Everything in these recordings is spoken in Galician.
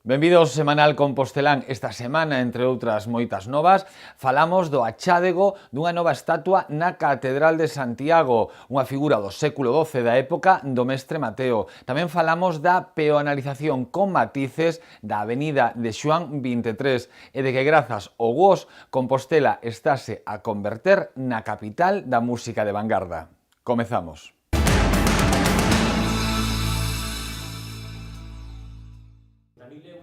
Benvidos ao Semanal Compostelán. Esta semana, entre outras moitas novas, falamos do achádego dunha nova estatua na Catedral de Santiago, unha figura do século XII da época do mestre Mateo. Tamén falamos da peonalización con matices da avenida de Xoán 23 e de que grazas ao GUOS, Compostela estase a converter na capital da música de vanguarda. Comezamos.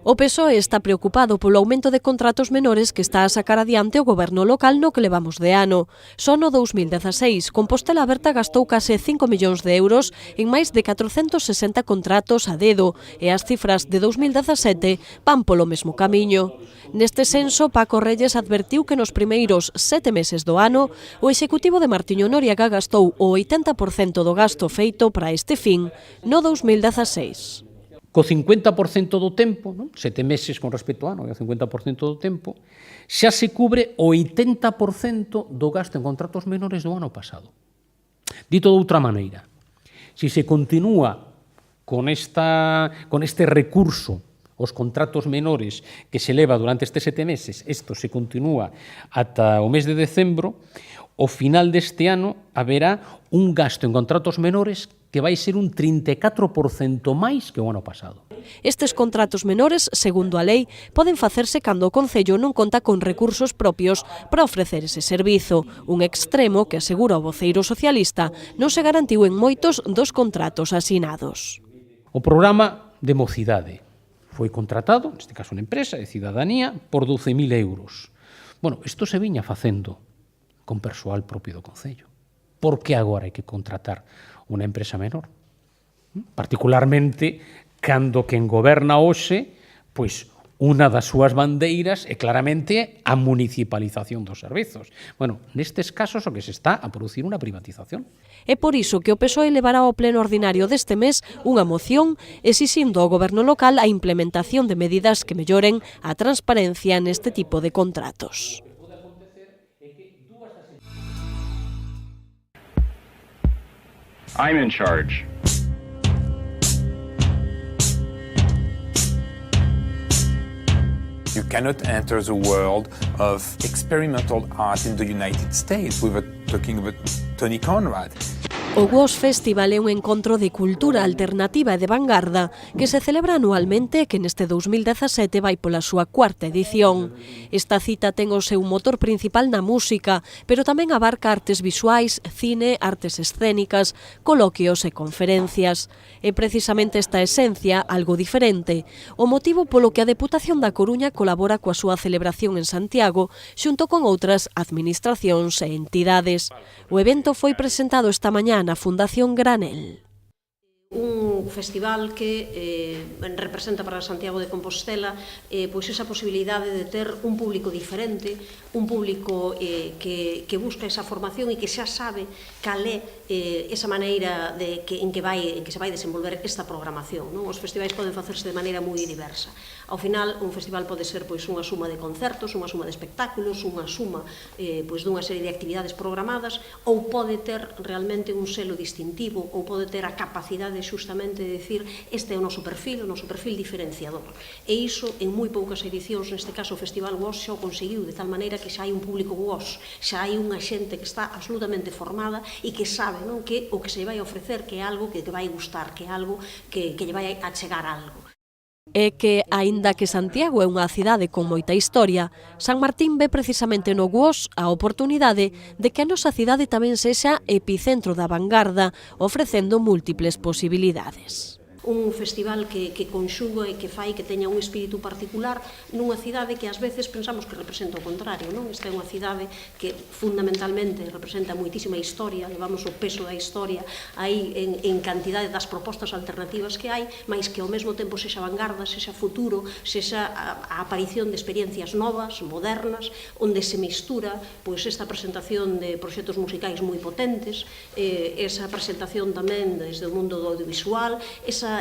O PSOE está preocupado polo aumento de contratos menores que está a sacar adiante o goberno local no que levamos de ano. Só no 2016, Compostela Aberta gastou case 5 millóns de euros en máis de 460 contratos a dedo e as cifras de 2017 van polo mesmo camiño. Neste senso, Paco Reyes advertiu que nos primeiros 7 meses do ano o executivo de Martiño Noriega gastou o 80% do gasto feito para este fin no 2016. Co 50% do tempo, 7 meses con respecto ao ano, e o 50% do tempo, xa se cubre o 80% do gasto en contratos menores do ano pasado. Dito de outra maneira, se se continúa con este recurso os contratos menores que se leva durante estes 7 meses, isto se continúa ata o mes de decembro, ao final deste ano haberá un gasto en contratos menores que vai ser un 34% máis que o ano pasado. Estes contratos menores, segundo a lei, poden facerse cando o Concello non conta con recursos propios para ofrecer ese servizo, un extremo que, asegura o voceiro socialista, non se garantiu en moitos dos contratos asinados. O programa de mocidade foi contratado, neste caso unha empresa de Cidadanía, por 12.000 euros. Bueno, isto se viña facendo con persoal propio do Concello. Por que agora hai que contratar unha empresa menor? Particularmente cando quen goberna hoxe, pois unha das súas bandeiras é claramente a municipalización dos servizos. Bueno, nestes casos o que se está a producir unha privatización. É por iso que o PSOE levará ao pleno ordinario deste mes unha moción exixindo ao goberno local a implementación de medidas que melloren a transparencia neste tipo de contratos. I'm in charge. You cannot enter the world of experimental art in the United States without talking about Tony Conrad. O GUOS Festival é un encontro de cultura alternativa e de vanguarda que se celebra anualmente e que neste 2017 vai pola súa cuarta edición. Esta cita ten o seu motor principal na música, pero tamén abarca artes visuais, cine, artes escénicas, coloquios e conferencias. É precisamente esta esencia, algo diferente, o motivo polo que a Deputación da Coruña colabora coa súa celebración en Santiago xunto con outras administracións e entidades. O evento foi presentado esta mañá na Fundación Granel. Un festival que representa para Santiago de Compostela pois esa posibilidade de ter un público diferente, un público que busca esa formación e que xa sabe cal é esa maneira en que se vai desenvolver esta programación. Os festivais poden facerse de maneira moi diversa. Ao final, un festival pode ser unha suma de concertos, unha suma de espectáculos, unha suma dunha serie de actividades programadas, ou pode ter realmente un selo distintivo, ou pode ter a capacidade xustamente de dicir este é o noso perfil diferenciador. E iso, en moi poucas edicións, neste caso o Festival GUOS xa o conseguiu, de tal maneira que xa hai un público GUOS, xa hai unha xente que está absolutamente formada e que sabe que o que se vai ofrecer que é algo que vai gustar, que é algo que lle vai a chegar algo. É que, aínda que Santiago é unha cidade con moita historia, San Martín ve precisamente no GUOS a oportunidade de que a nosa cidade tamén sexa epicentro da vanguarda, ofrecendo múltiples posibilidades. Un festival que conxuga e que fai que teña un espírito particular nunha cidade que ás veces pensamos que representa o contrario, non? Esta é unha cidade que fundamentalmente representa moitísima historia, levamos o peso da historia aí en cantidade das propostas alternativas que hai, mas que ao mesmo tempo sexa vanguarda, sexa futuro, sexa a aparición de experiencias novas, modernas, onde se mistura pois esta presentación de proxectos musicais moi potentes, esa presentación tamén desde o mundo do audiovisual,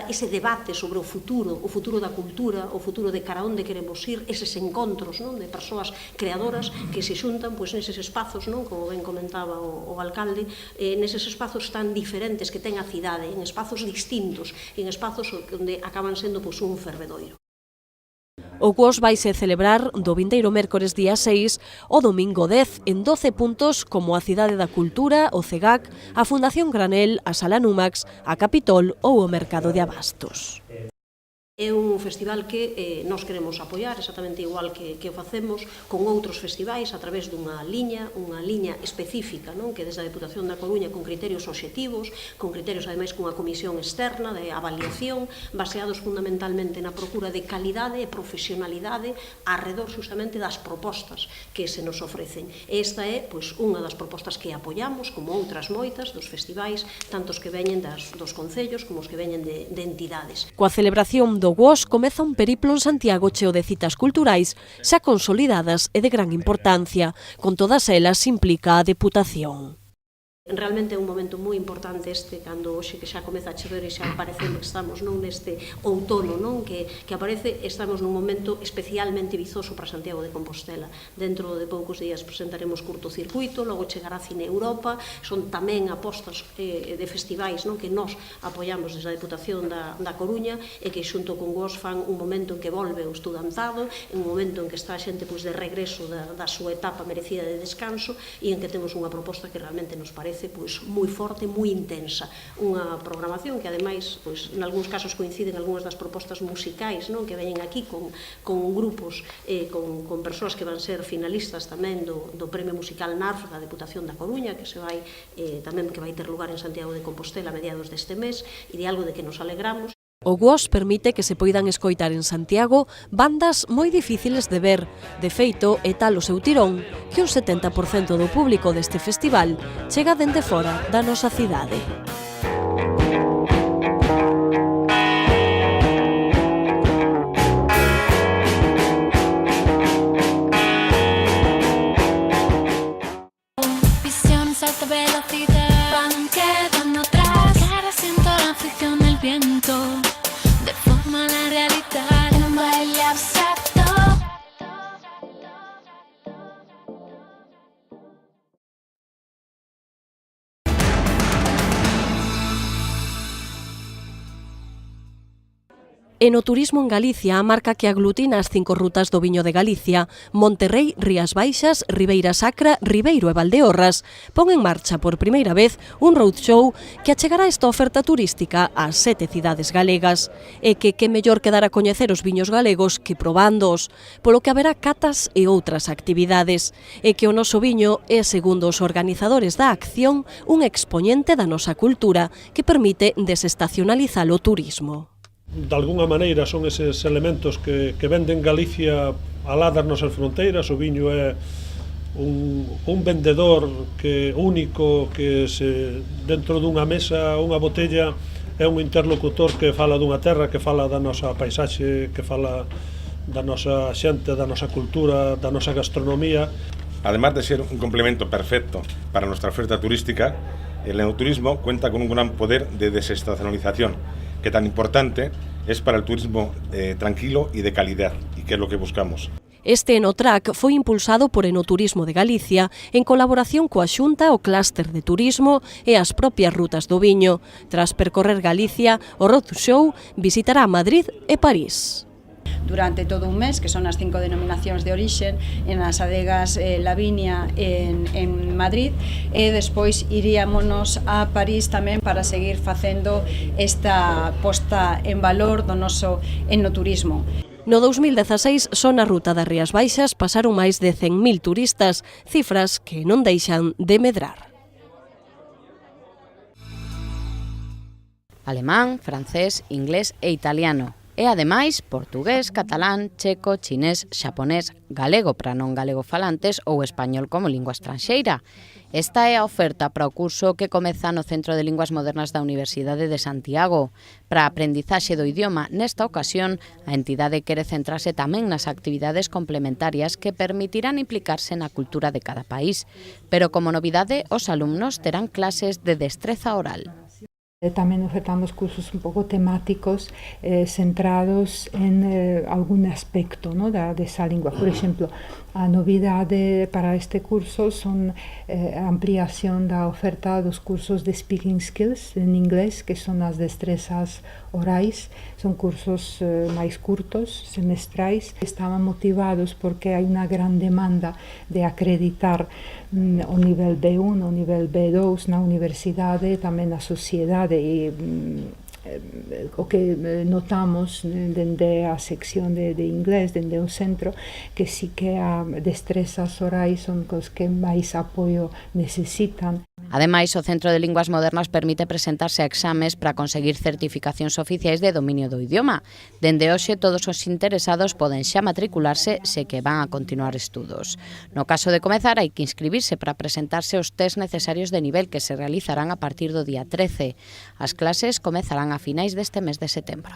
ese debate sobre o futuro da cultura, o futuro de cara onde queremos ir, eses encontros de persoas creadoras que se xuntan neses espazos, como ben comentaba o alcalde, neses espazos tan diferentes que ten a cidade, en espazos distintos, en espazos onde acaban sendo un fervedoiro. O GUOS vaise celebrar do vindeiro mércores día 6 ao domingo 10 en 12 puntos como a Cidade da Cultura, o CEGAC, a Fundación Granel, a Sala Numax, a Capitol ou o Mercado de Abastos. É un festival que nós queremos apoiar exactamente igual que o facemos con outros festivais a través dunha liña específica, non? Que desde a Deputación da Coruña con criterios obxectivos, con criterios ademais cunha comisión externa de avaliación, baseados fundamentalmente na procura de calidade e profesionalidade arredor justamente das propostas que se nos ofrecen. Esta é unha das propostas que apoiamos, como outras moitas dos festivais, tanto os que veñen dos concellos como os que veñen de entidades. Coa celebración do GUOS comeza un periplo en Santiago cheo de citas culturais xa consolidadas e de gran importancia. Con todas elas implica a Deputación. Realmente é un momento moi importante cando hoxe que xa comeza a chover e xa parecemos que estamos neste outono, que aparece, estamos nun momento especialmente vizoso para Santiago de Compostela. Dentro de poucos días presentaremos Curtocircuito, logo chegará Cine Europa, son tamén apostas de festivais que nós apoiamos desde a Deputación da Coruña e que xunto con GUOS fan un momento en que volve o estudantado, un momento en que está a xente de regreso da súa etapa merecida de descanso e en que temos unha proposta que realmente nos parece moi forte, moi intensa. Unha programación que, ademais, en algúns casos coinciden algunhas das propostas musicais que veñen aquí con grupos, con persoas que van ser finalistas tamén do Premio Musical NARF da Deputación da Coruña, que tamén que vai ter lugar en Santiago de Compostela a mediados deste mes, e de algo de que nos alegramos. O GUOS permite que se poidan escoitar en Santiago bandas moi difíciles de ver. De feito, é tal o seu tirón que un 70% do público deste festival chega dende fora da nosa cidade. Visiones a alta velocidad van quedando atrás. Cara siento la fricción del viento. Deforma la realidad en un baile abstracto. E no turismo en Galicia, a marca que aglutina as 5 rutas do viño de Galicia, Monterrei, Rías Baixas, Ribeira Sacra, Ribeiro e Valdeorras, pon en marcha por primeira vez un roadshow que achegará esta oferta turística ás 7 cidades galegas. E que mellor que dar a coñecer os viños galegos que probándoos, polo que haberá catas e outras actividades. E que o noso viño é, segundo os organizadores da acción, un expoñente da nosa cultura que permite desestacionalizar o turismo. De alguna maneira son eses elementos que venden Galicia alá das nosas fronteiras. O viño é un vendedor único que dentro dunha mesa, unha botella, é un interlocutor que fala dunha terra, que fala da nosa paisaxe, que fala da nosa xente, da nosa cultura, da nosa gastronomía. Además de ser un complemento perfecto para nuestra oferta turística, el enoturismo cuenta con un gran poder de desestacionalización, que tan importante es para el turismo tranquilo y de calidad, y que es lo que buscamos. Este Enotrack foi impulsado por Enoturismo de Galicia en colaboración coa Xunta, o Clúster de Turismo e as propias rutas do viño. Tras percorrer Galicia, o roadshow visitará Madrid e París. Durante todo un mes, que son as 5 denominacións de orixen, en as adegas Lavinia en Madrid, e despois iríamonos a París tamén para seguir facendo esta posta en valor do noso enoturismo. No 2016, só na ruta das Rías Baixas pasaron máis de 100.000 turistas, cifras que non deixan de medrar. Alemán, francés, inglés e italiano. E, ademais, portugués, catalán, checo, chinés, xaponés, galego para non galego falantes ou español como lingua estranxeira. Esta é a oferta para o curso que comeza no Centro de Linguas Modernas da Universidade de Santiago. Para a aprendizaxe do idioma, nesta ocasión, a entidade quere centrarse tamén nas actividades complementarias que permitirán implicarse na cultura de cada país. Pero como novidade, os alumnos terán clases de destreza oral. Tamén ofertamos cursos un pouco temáticos centrados en algún aspecto, ¿no?, desa lingua. Por exemplo, a novidade para este curso son a ampliación da oferta dos cursos de Speaking Skills en inglés, que son as destrezas orais. Son cursos máis curtos, semestrais. Estaban motivados porque hai unha gran demanda de acreditar o nivel B1, o nivel B2 na universidade, tamén na sociedade, e o que notamos dende a sección de inglés, dende o centro, que sí que a destrezas orais son cos que máis apoio necesitan. Ademais, o Centro de Linguas Modernas permite presentarse a exames para conseguir certificacións oficiais de dominio do idioma. Dende hoxe, todos os interesados poden xa matricularse se que van a continuar estudos. No caso de comezar, hai que inscribirse para presentarse os test necesarios de nivel que se realizarán a partir do día 13. As clases comezarán a finais deste mes de setembro.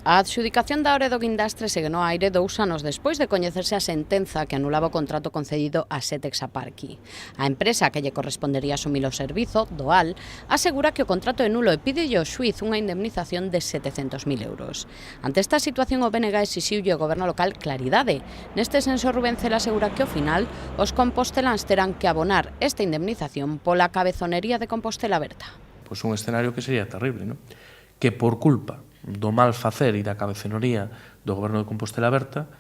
A adxudicación da Ore do Guindastre segue no aire 2 anos despois de coñecerse a sentenza que anulaba o contrato concedido a Setex Aparqui. A empresa que lle correspondería asumir o servizo, Doal, asegura que o contrato é nulo e pide ao xuíz unha indemnización de 700.000 euros. Ante esta situación, o BNG exixiulle ao goberno local claridade. Neste senso, Rubén Cela asegura que ao final os composteláns terán que abonar esta indemnización pola cabezonería de Compostela Aberta. Pois un escenario que sería terrible, non? Que por culpa do mal facer e da cabeceroría do goberno de Compostela Aberta,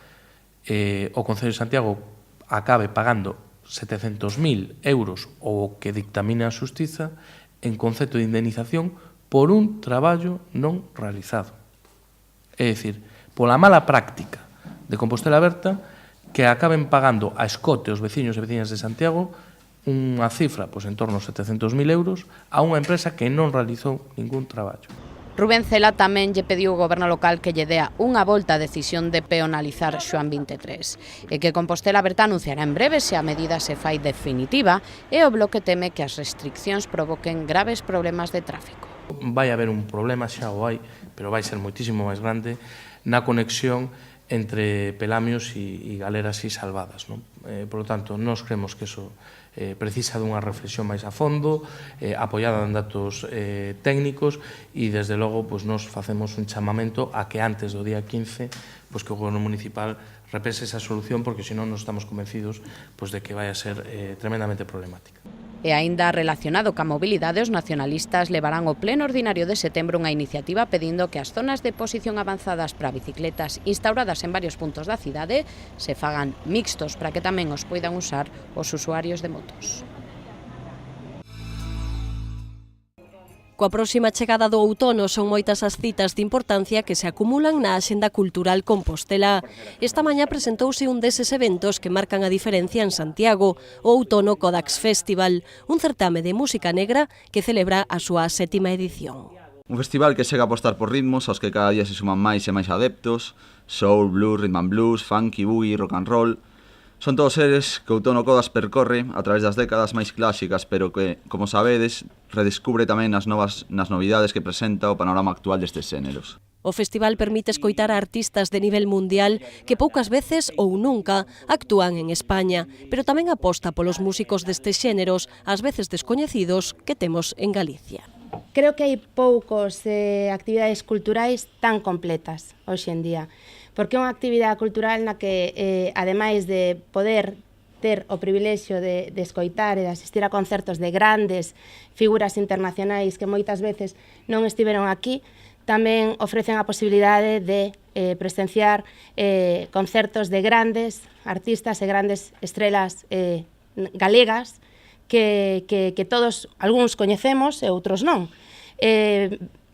o Concello de Santiago acabe pagando 700.000 euros o que dictamina a Xustiza en concepto de indemnización por un traballo non realizado. É dicir, pola mala práctica de Compostela Aberta, que acaben pagando a escote os veciños e veciñas de Santiago unha cifra en torno aos 700.000 euros a unha empresa que non realizou ningún traballo. Rubén Cela tamén lle pediu ao goberno local que lle dea unha volta a decisión de peonalizar Xoán 23 e que Compostela Aberta anunciará en breve se a medida se fai definitiva e o Bloque teme que as restriccións provoquen graves problemas de tráfico. Vai haber un problema, xa o hai, pero vai ser moitísimo máis grande na conexión entre Pelamios e Galeras e Salvadas, non? Por lo tanto, nós creemos que eso precisa dunha reflexión máis a fondo, apoiada en datos técnicos, e desde logo nos facemos un chamamento a que antes do día 15 que o goberno municipal repense esa solución, porque senón non estamos convencidos de que vai a ser tremendamente problemática. E aínda relacionado ca mobilidade, os nacionalistas levarán ao pleno ordinario de setembro unha iniciativa pedindo que as zonas de posición avanzadas para bicicletas instauradas en varios puntos da cidade se fagan mixtos para que tamén os poidan usar os usuarios de motos. Coa próxima chegada do outono son moitas as citas de importancia que se acumulan na Axenda Cultural Compostela. Esta mañá presentouse un deses eventos que marcan a diferencia en Santiago, o Outono Codax Festival, un certame de música negra que celebra a súa 7ª edición. Un festival que segue a apostar por ritmos aos que cada día se suman máis e máis adeptos: soul, blues, rhythm and blues, funky, boogie, rock and roll. Son todos seres que Outono Codax percorre a través das décadas máis clásicas, pero que, como sabedes, redescubre tamén nas novidades que presenta o panorama actual destes xéneros. O festival permite escoitar a artistas de nivel mundial que poucas veces ou nunca actúan en España, pero tamén aposta polos músicos destes xéneros, ás veces descoñecidos, que temos en Galicia. Creo que hai poucos actividades culturais tan completas hoxe en día, porque é unha actividade cultural na que, ademais de poder ter o privilexio de escoitar e de asistir a concertos de grandes figuras internacionais que moitas veces non estiveron aquí, tamén ofrecen a posibilidade de presenciar concertos de grandes artistas e grandes estrelas galegas que todos, algúns coñecemos e outros non.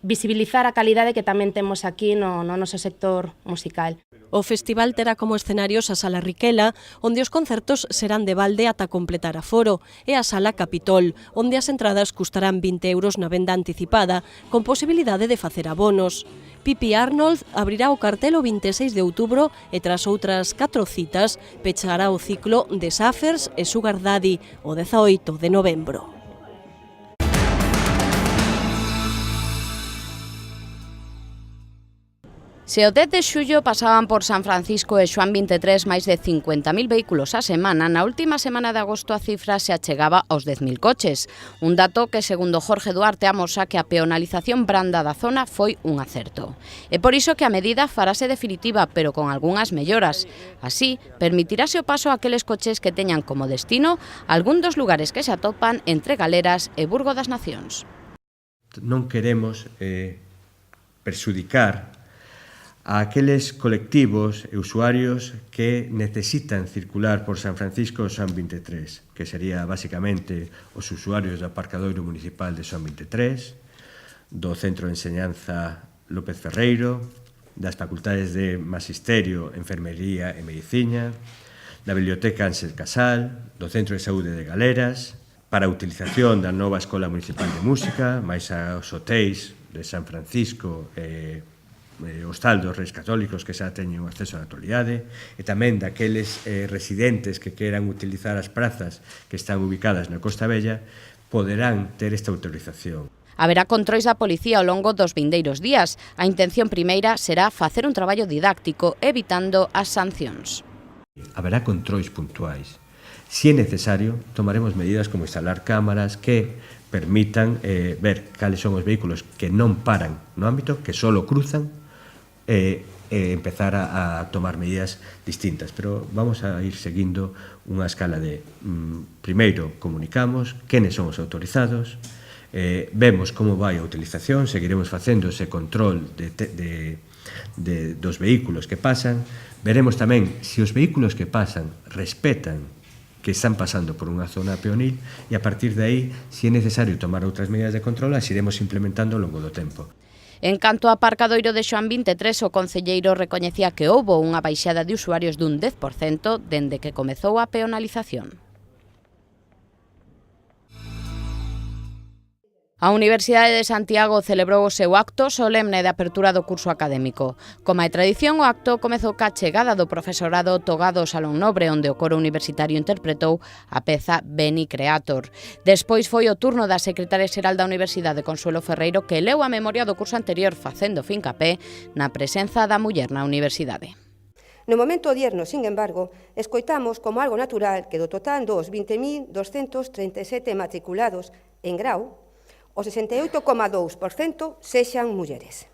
Visibilizar a calidade que tamén temos aquí no noso sector musical. O festival terá como escenarios a Sala Riquela, onde os concertos serán de balde ata completar aforo, e a Sala Capitol, onde as entradas custarán 20 euros na venda anticipada, con posibilidade de facer abonos. Pipi Arnold abrirá o cartel o 26 de outubro e tras outras 4 citas pechará o ciclo de Saffers e Sugar Daddy o 18 de novembro. Se o 10 de xullo pasaban por San Francisco e Xoán 23 máis de 50.000 vehículos a semana, na última semana de agosto a cifra se achegaba aos 10.000 coches. Un dato que, segundo Jorge Duarte, amosa que a peonalización branda da zona foi un acerto. É por iso que a medida farase definitiva, pero con algunhas melloras. Así, permitirase o paso a aqueles coches que teñan como destino algún dos lugares que se atopan entre Galeras e Burgo das Nacións. Non queremos perxudicar a aqueles colectivos e usuarios que necesitan circular por San Francisco e Xoán 23, que sería basicamente os usuarios do aparcadoiro municipal de Xoán 23, do Centro de Enseñanza López Ferreiro, das facultades de Magisterio, Enfermería e Medicina, da Biblioteca Ángel Casal, do Centro de Saúde de Galeras, para a utilización da nova Escola Municipal de Música, máis aos hotéis de San Francisco e os taldos reis católicos que xa teñen un acceso á actualidade, e tamén daqueles residentes que queran utilizar as prazas que están ubicadas na Costa Bella, poderán ter esta autorización. Haberá controis da policía ao longo dos vindeiros días. A intención primeira será facer un traballo didáctico, evitando as sancións. Haberá controis puntuais. Si é necesario, tomaremos medidas como instalar cámaras que permitan ver cales son os vehículos que non paran no ámbito, que só cruzan, empezar a tomar medidas distintas. Pero vamos a ir seguindo unha escala de primeiro comunicamos quenes son os autorizados, vemos como vai a utilización, seguiremos facendo ese control dos vehículos que pasan, veremos tamén se os vehículos que pasan respetan que están pasando por unha zona peonil e a partir de aí, se é necesario tomar outras medidas de control, as iremos implementando ao longo do tempo. En canto ao aparcadoiro de Xoán 23, o concelleiro recoñecía que houbo unha baixada de usuarios dun 10% dende que comezou a peonalización. A Universidade de Santiago celebrou o seu acto solemne de apertura do curso académico. Como é tradición, o acto comezou ca chegada do profesorado togado ao Salón Nobre, onde o coro universitario interpretou a peza Beni Creator. Despois foi o turno da secretaria xeral da Universidade, Consuelo Ferreiro, que leu a memoria do curso anterior facendo fincapé na presenza da muller na universidade. No momento odierno, sin embargo, escoitamos como algo natural que do total dos 20.237 matriculados en grau, o 68,2% sexan mulleres.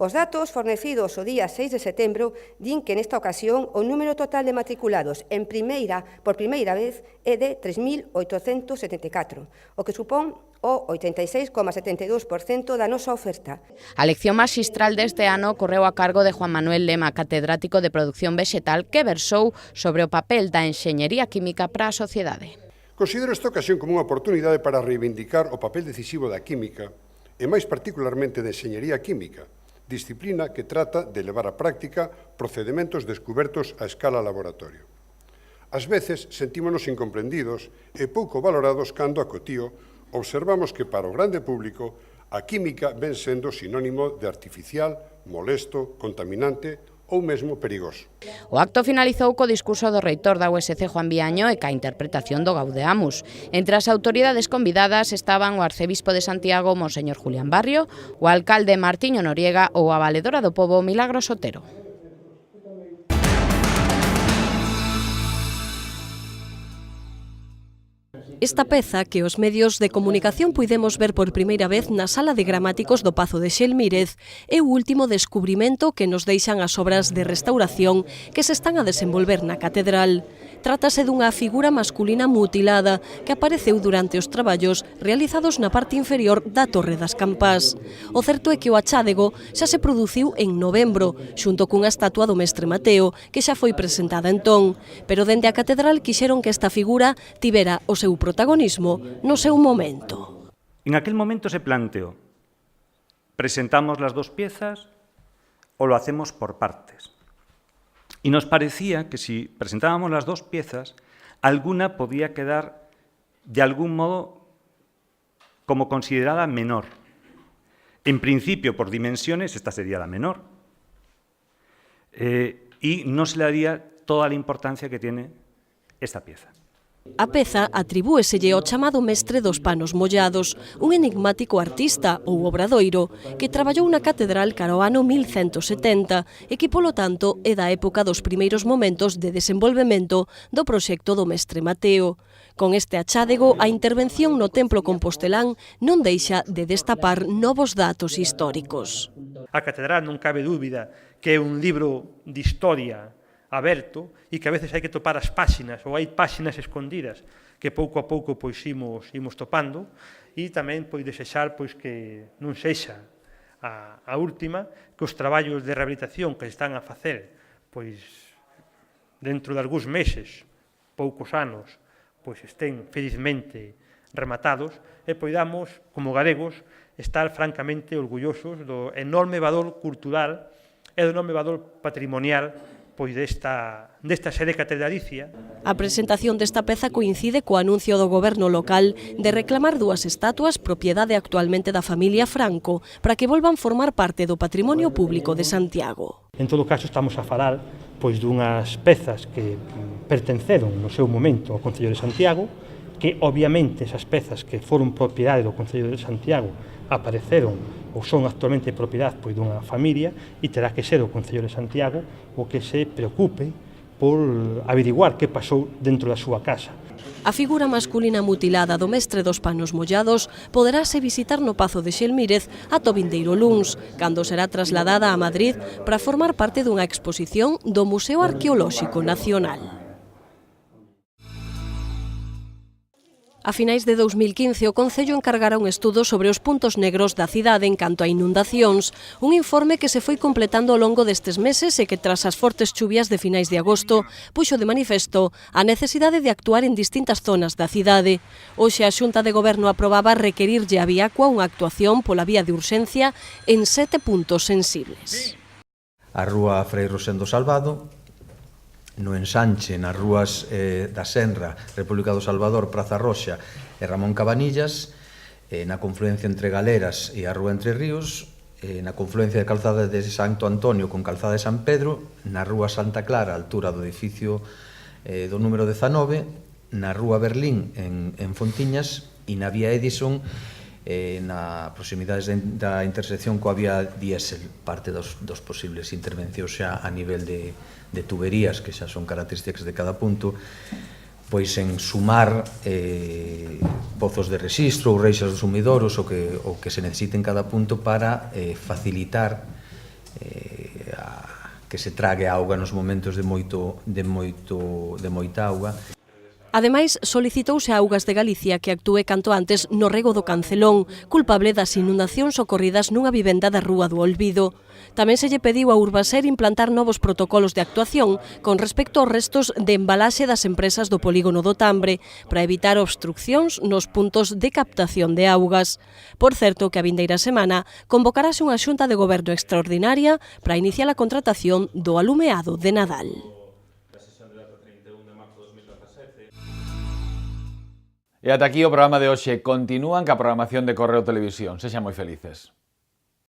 Os datos fornecidos o día 6 de setembro din que nesta ocasión o número total de matriculados por primeira vez é de 3.874, o que supón o 86,72% da nosa oferta. A lección maxistral deste ano correu a cargo de Juan Manuel Lema, catedrático de Produción Vexetal, que versou sobre o papel da enxeñería química para a sociedade. Considero esta ocasión como unha oportunidade para reivindicar o papel decisivo da química e máis particularmente da enxeñería química, disciplina que trata de levar á práctica procedementos descubertos a escala laboratorio. Ás veces sentímonos incomprendidos e pouco valorados cando a cotío observamos que para o grande público a química ven sendo sinónimo de artificial, molesto, contaminante ou mesmo perigoso. O acto finalizou co discurso do reitor da USC, Juan Viaño, e ca interpretación do Gaudeamus. Entre as autoridades convidadas estaban o arcebispo de Santiago, Monseñor Julián Barrio, o alcalde Martiño Noriega ou a valedora do pobo, Milagros Otero. Esta peza que os medios de comunicación puidemos ver por primeira vez na Sala de Gramáticos do Pazo de Xelmírez é o último descubrimento que nos deixan as obras de restauración que se están a desenvolver na catedral. Trátase dunha figura masculina mutilada que apareceu durante os traballos realizados na parte inferior da Torre das Campás. O certo é que o achádego xa se produciu en novembro, xunto cunha estatua do mestre Mateo, que xa foi presentada entón, pero dende a catedral quixeron que esta figura tivera o seu protagonismo no seu momento. En aquel momento se planteó, ¿presentamos las dos piezas o lo hacemos por partes? Y nos parecía que si presentábamos las dos piezas, alguna podía quedar de algún modo como considerada menor. En principio, por dimensiones, esta sería la menor. Y no se le daría toda la importancia que tiene esta pieza. A peza atribúeselle ao chamado mestre dos panos mollados, un enigmático artista ou obradoiro que traballou na catedral cara ao ano 1170 e que, polo tanto, é da época dos primeiros momentos de desenvolvemento do proxecto do mestre Mateo. Con este achádego, a intervención no templo compostelán non deixa de destapar novos datos históricos. A catedral non cabe dúbida que é un libro de historia aberto e que a veces hai que topar as páxinas ou hai páxinas escondidas que pouco a pouco pois imos topando e tamén pois desexar pois que non sexa a última, que os traballos de rehabilitación que están a facer pois dentro de algúns meses, poucos anos, pois estén felizmente rematados e poidamos, como galegos, estar francamente orgullosos do enorme valor cultural e do enorme valor patrimonial pois desta sede catedralicia. A presentación desta peza coincide co anuncio do goberno local de reclamar dúas estatuas propiedade actualmente da familia Franco para que volvan formar parte do patrimonio público de Santiago. En todo caso, estamos a falar pois dunhas pezas que pertenceron no seu momento ao Concello de Santiago, que obviamente esas pezas que foron propiedade do Concello de Santiago apareceron ou son actualmente propiedade pois dunha familia e terá que ser o Concello de Santiago o que se preocupe por averiguar que pasou dentro da súa casa. A figura masculina mutilada do mestre dos panos mollados poderase visitar no Pazo de Xelmírez ata o vindeiro luns, cando será trasladada a Madrid para formar parte dunha exposición do Museo Arqueolóxico Nacional. A finais de 2015, o Concello encargara un estudo sobre os puntos negros da cidade en canto a inundacións, un informe que se foi completando ao longo destes meses e que, tras as fortes chuvias de finais de agosto, puxo de manifesto a necesidade de actuar en distintas zonas da cidade. Hoxe a Xunta de Goberno aprobaba requerirlle a Viacua unha actuación pola vía de urxencia en 7 puntos sensibles. A rúa Frei Rosendo Salvado, no ensanche nas rúas da Senra, República do Salvador, Praza Roxa e Ramón Cabanillas, na confluencia entre Galeras e a rúa Entre Ríos, na confluencia de Calzada de Santo Antonio con Calzada de San Pedro, na rúa Santa Clara, a altura do edificio do número 19, na rúa Berlín en Fontiñas e na vía Edison na proximidades da intersección coa vía diésel, parte dos posibles intervencións xa a nivel de tuberías, que xa son características de cada punto, pois en sumar pozos de rexistro ou reixas dos sumidoros o que se necesite en cada punto para facilitar que se trague auga nos momentos de moita auga. Ademais, solicitouse a Augas de Galicia que actúe canto antes no rego do Cancelón, culpable das inundacións ocorridas nunha vivenda da Rúa do Olvido. Tamén se lle pediu a Urbaser implantar novos protocolos de actuación con respecto aos restos de embalaxe das empresas do polígono do Tambre para evitar obstruccións nos puntos de captación de augas. Por certo, que a vindeira semana convocarase unha xunta de goberno extraordinaria para iniciar a contratación do alumeado de Nadal. E ata aquí o programa de hoxe. Continúan ca programación de Correo Televisión. Sexan moi felices.